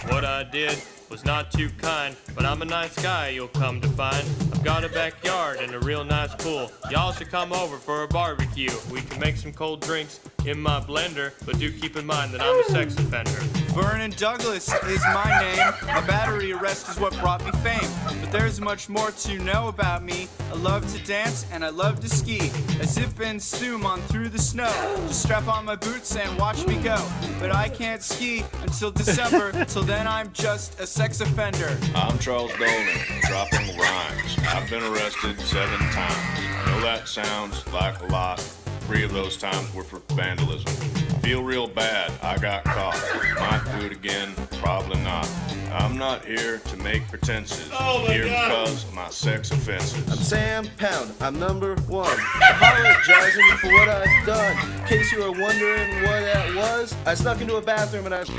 What I did was not too kind, but I'm a nice guy, you'll come to find. I've got a backyard and a real nice pool. Y'all should come over for a barbecue. We can make some cold drinks in my blender, but do keep in mind that I'm a sex offender. Vernon Douglas is my name. A battery arrest is what brought me fame. But there's much more to know about me. I love to dance and I love to ski. I zip and zoom on through the snow. Just strap on my boots and watch me go. But I can't ski until December. Till then I'm just a sex offender. I'm Charles Dolan, dropping rhymes. I've been arrested 7 times. I know that sounds like a lot. 3 of those times were for vandalism. Feel real bad, I got caught. Might do it again, probably not. I'm not here to make pretenses. Oh my Here God. because of my sex offenses. I'm Sam Pound. I'm number 1. Apologizing for what I've done. In case you were wondering what that was, I snuck into a bathroom and I This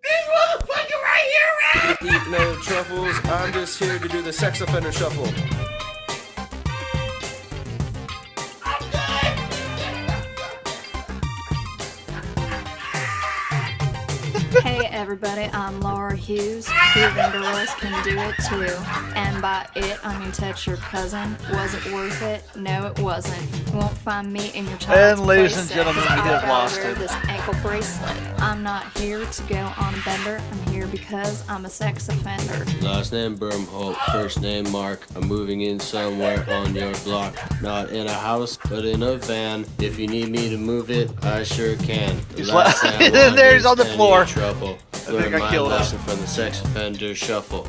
motherfucker right here, man! eat no truffles. I'm just here to do the sex offender shuffle. I'm done! Hey everybody, I'm Laura Hughes. Proven girls can do it too. And by it, I mean touch your cousin. Was it worth it? No, it wasn't. You won't find me in your child's And ladies and playset, gentlemen, 'cause we I have gotta lost wear it. this ankle bracelet. I'm not here to go on a bender. I'm here because I'm a sex offender. Last name Bermholt, first name Mark. I'm moving in somewhere on your block. Not in a house, but in a van. If you need me to move it, I sure can. The He's last la- thing I There want he's is on the any floor. Trouble. I Learn think I my killed him. lesson from the sex offender shuffle.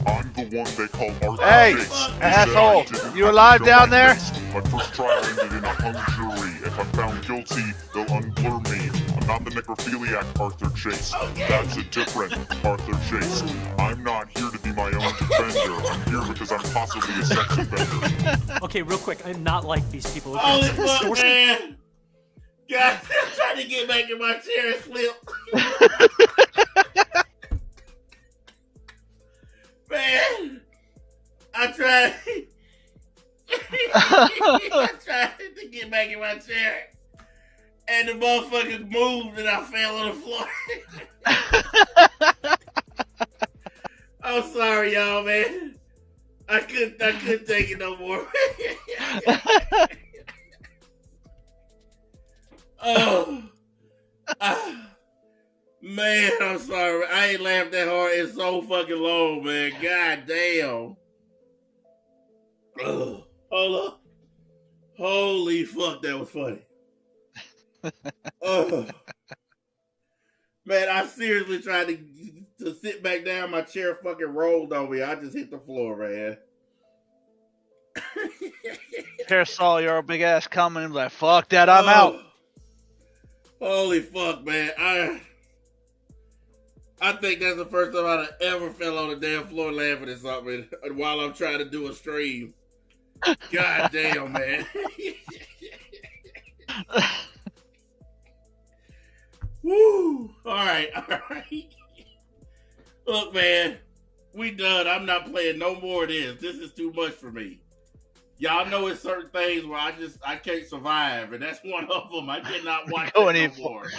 I'm the one they call Arthur Hey, Dix. asshole, you alive down there? My first trial ended in a hung jury. If I'm found guilty, they'll unblur me. I'm not the necrophiliac Arthur Chase. That's a different Arthur Chase. I'm not here to be my own defender. I'm here because I'm possibly a sex offender. Okay, real quick, I'm not like these people. Holy fuck, man! God, I'm trying to get back in my chair and flip. Man, I tried to get back in my chair, and the motherfucker moved, and I fell on the floor. I'm sorry, y'all, man. I couldn't take it no more. Man, I'm sorry. I ain't laughed that hard in so fucking long, man. God damn. Hold up. Holy fuck, that was funny. Man, I seriously tried to sit back down. My chair fucking rolled on me. I just hit the floor, man. Chair saw your big ass coming and was like, fuck that, I'm out. Holy fuck, man. I think that's the first time I ever fell on the damn floor laughing at something while I'm trying to do a stream. God damn, man. Woo! Alright. Look, man, we done. I'm not playing no more of this. This is too much for me. Y'all know it's certain things where I can't survive, and that's one of them. I cannot watch it no more.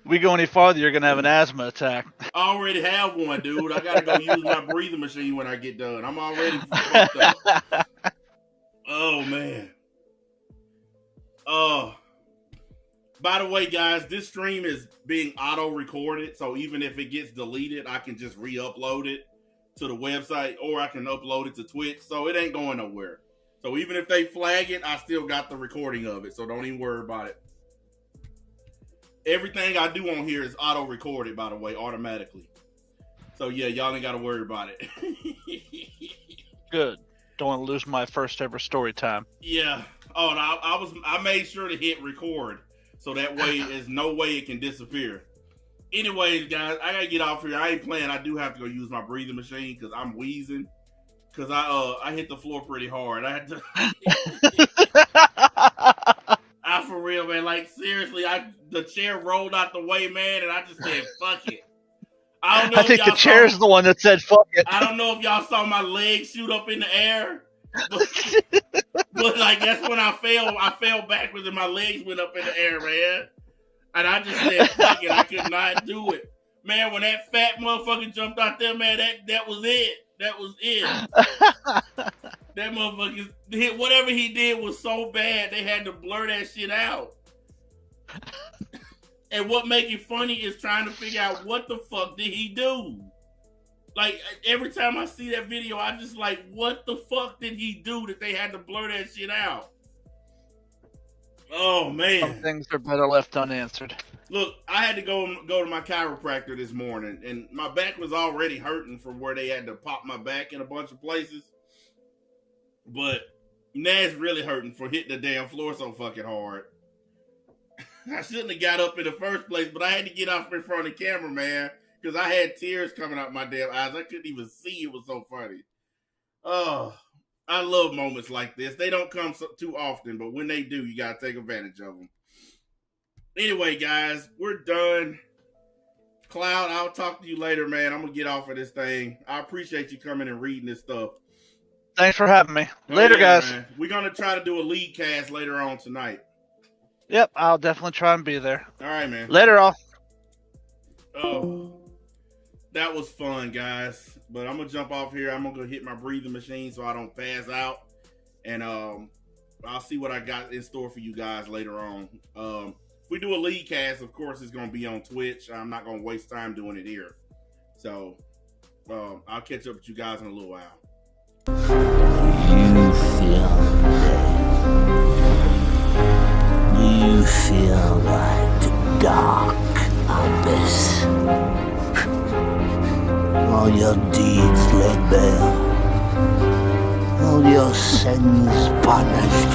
We go any farther, you're gonna have an asthma attack. I already have one, dude. I gotta go use my breathing machine when I get done. I'm already fucked up. Oh, man. By the way, guys, this stream is being auto-recorded, so even if it gets deleted, I can just re-upload it to the website, or I can upload it to Twitch, so it ain't going nowhere. So even if they flag it, I still got the recording of it, so don't even worry about it. Everything I do on here is auto-recorded, by the way, automatically. So yeah, y'all ain't got to worry about it. Good. Don't want to lose my first ever story time. Yeah. Oh, I made sure to hit record, so that way there's no way it can disappear. Anyways, guys, I gotta get off here. I ain't playing. I do have to go use my breathing machine because I'm wheezing. Because I hit the floor pretty hard. I had to. I for real, man. Like seriously, the chair rolled out the way, man, and I just said, "Fuck it." I don't know. I think the chair's the one that said, "Fuck it." I don't know if y'all saw my legs shoot up in the air, but like that's when I fell. I fell backwards and my legs went up in the air, man. And I just said, "Fuck it." I could not do it, man. When that fat motherfucker jumped out there, man, that was it. That was it. That motherfucker hit whatever he did was so bad they had to blur that shit out. And what make it funny is trying to figure out what the fuck did he do. Like every time I see that video, I just like, what the fuck did he do that they had to blur that shit out? Oh man, some things are better left unanswered. Look, I had to go to my chiropractor this morning, and my back was already hurting from where they had to pop my back in a bunch of places. But now it's really hurting for hitting the damn floor so fucking hard. I shouldn't have got up in the first place, but I had to get off in front of the camera, man, because I had tears coming out my damn eyes. I couldn't even see. It was so funny. Oh, I love moments like this. They don't come too often, but when they do, you got to take advantage of them. Anyway, guys, we're done. Cloud, I'll talk to you later, man. I'm going to get off of this thing. I appreciate you coming and reading this stuff. Thanks for having me. Later, guys. Man. We're going to try to do a lead cast later on tonight. Yep, I'll definitely try and be there. All right, man. Later, all. Oh, that was fun, guys. But I'm going to jump off here. I'm going to go hit my breathing machine so I don't pass out. And I'll see what I got in store for you guys later on. If we do a lead cast, of course, it's going to be on Twitch. I'm not going to waste time doing it here. So I'll catch up with you guys in a little while. You feel like the dark abyss. All your deeds laid bare, all your sends punished.